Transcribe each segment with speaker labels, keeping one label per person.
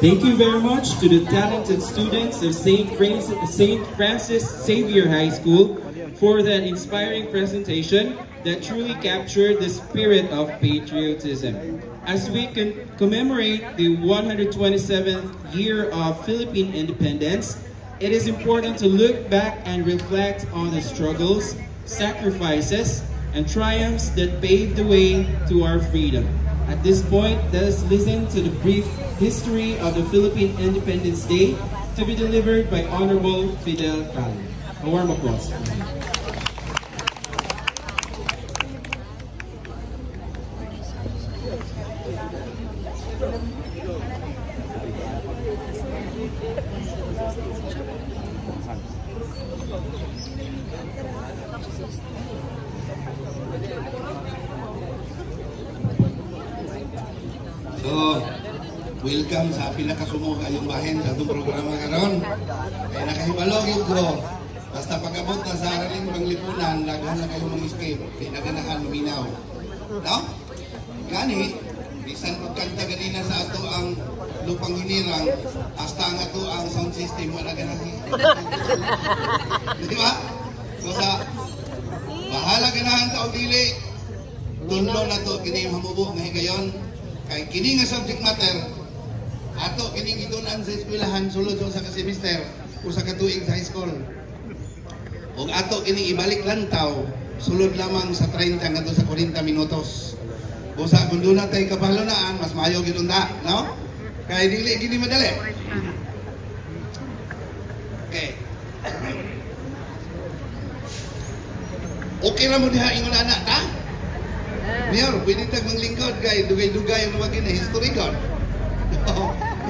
Speaker 1: Thank you very much to the talented students of St. Francis Xavier High School for that inspiring presentation that truly captured the spirit of patriotism. As we commemorate the 127th year of Philippine independence, it is important to look back and reflect on the struggles, sacrifices, and triumphs that paved the way to our freedom. At this point, let us listen to the brief history of the Philippine Independence Day to be delivered by Honorable Fidel Cali. A warm applause.
Speaker 2: So, welcome sa pinakasumo kayong bahin sa itong programa karon. Kaya nakahibalog yung ko. Basta pag-abot na sa araling panglipunan, laghan na kayong mag-escape. Kaya naganahan luminaw. No? Gani, bisan magkanta ganina sa ato ang lupang hinirang, hasta ang ato ang sound system, wala ganahan. Di ba? So sa bahala ganahan taong dili, tunlo na to, kini yung hamubo nga higayon. Kay kini nga subject matter ato kining gitunan sa eskwelahan sulod sa ka-semester o sa katuig sa high school. Ug ato kini ibalik lantaw sulod lamang sa 30 ngadto sa 40 minutos. Usa kun doon natay kapahalonaan mas maayo gid unta, no? Kay dili gini madali. Okay. Okay ra mo diha ingon anak ta? Mayor, pwede tag manglingkod kay dugay-dugay ang lumagin na history god.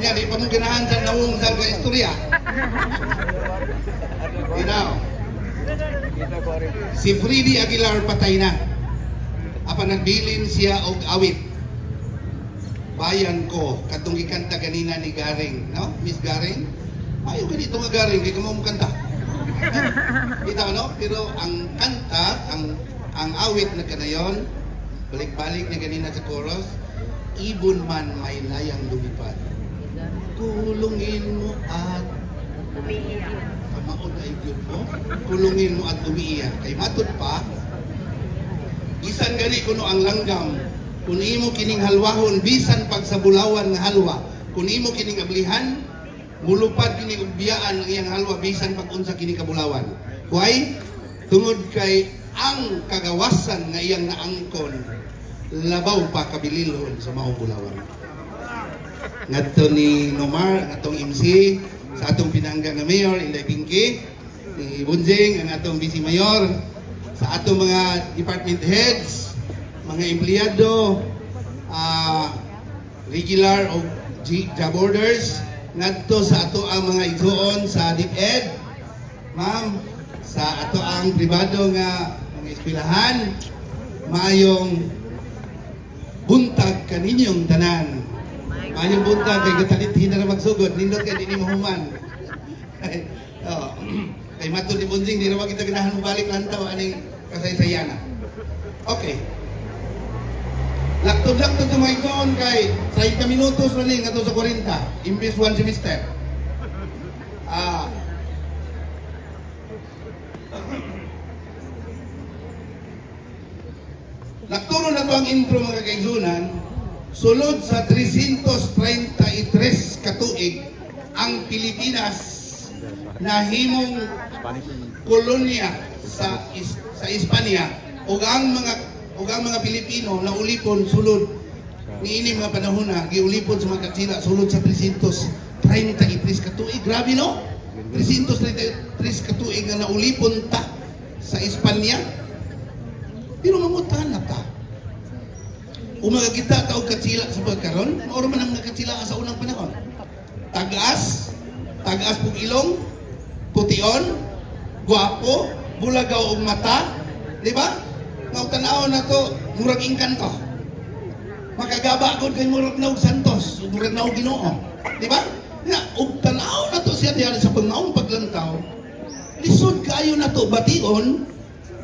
Speaker 2: Yan, di pa mong ganahan sa nawong sa istorya. Inaw. Si Freddy Aguilar patay na. Apa nagbilin siya og awit. Bayan ko, katong gikanta ganina ni Garing, no? Miss Garing. Ayaw ganito nga Garing, kaya mo kanta. Kita no? Pero ang kanta, ang awit na kanayon, balik-balik na ganina sa chorus, ibon man may layang lumipad. Kulungin mo at umiiyak. Kamaon na ibon mo. Kulungin mo at umiiyak. Kay matod pa, isan gani kuno ang langgam. Kung imo kining halwahon, bisan pag sa bulawan nga halwa. Kung imo kining ablihan, mulupad kining ubiyaan ang iyang halwa, bisan pag unsa kining kabulawan. Why? Tungod kay ang kagawasan nga iyang naangkon, labaw pa kabililhon sa maong bulawan. Ngadto ni Nomar, ang atong MC, sa atong pinangga nga mayor, Inday Pinky, ni Bunjing, ang atong vice mayor, sa atong mga department heads, mga empleyado, regular o job orders, ngadto sa ato ang mga igsoon sa DepEd, ma'am, sa ato ang pribado nga mga eskwelahan, mayong buntag kaninyong tanan. Mayong buntag kay katalitin na magsugod, nindot kay dini mahuman. Kay matod ni Bunjing, di naman kita ganahan mo balik lantaw aning kasaysayana. Okay. Laktod-laktod na mga igsoon kay 30 minutos na nga to sa 40, imbes 1 semester. Nagturo na to ang intro mga kaigsunan, sulod sa 333 katuig ang Pilipinas na himong kolonya sa Espanya ug ang mga Pilipino na ulipon sulod niini mga panahon na giulipon sa mga katsila sulod sa 333 katuig. Grabe no? 333 katuig nga naulipon ta sa Espanya. Pero mamutahan na ta. Umaga kita taog katsila sa pagkaron, mauro man ang katsila sa unang panahon. Tagas pug ilong, pution, guwapo, bulagaw og mata, di ba? Nga tanaw na to, murag engkanto. Makagaba gud kay murag naog Santos, murag naog Ginoo, di ba? Nga og tanaw na to siya diha sa pangaong paglantaw. Lisod kayo na to bation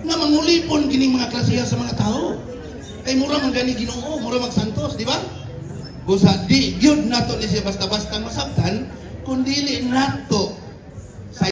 Speaker 2: na mangulipon kining mga klasiya sa mga tao. Kay mura man gani Ginoo, mura mag Santos, di ba? Busa di gyud nato ni siya basta-basta masabtan, kundili nato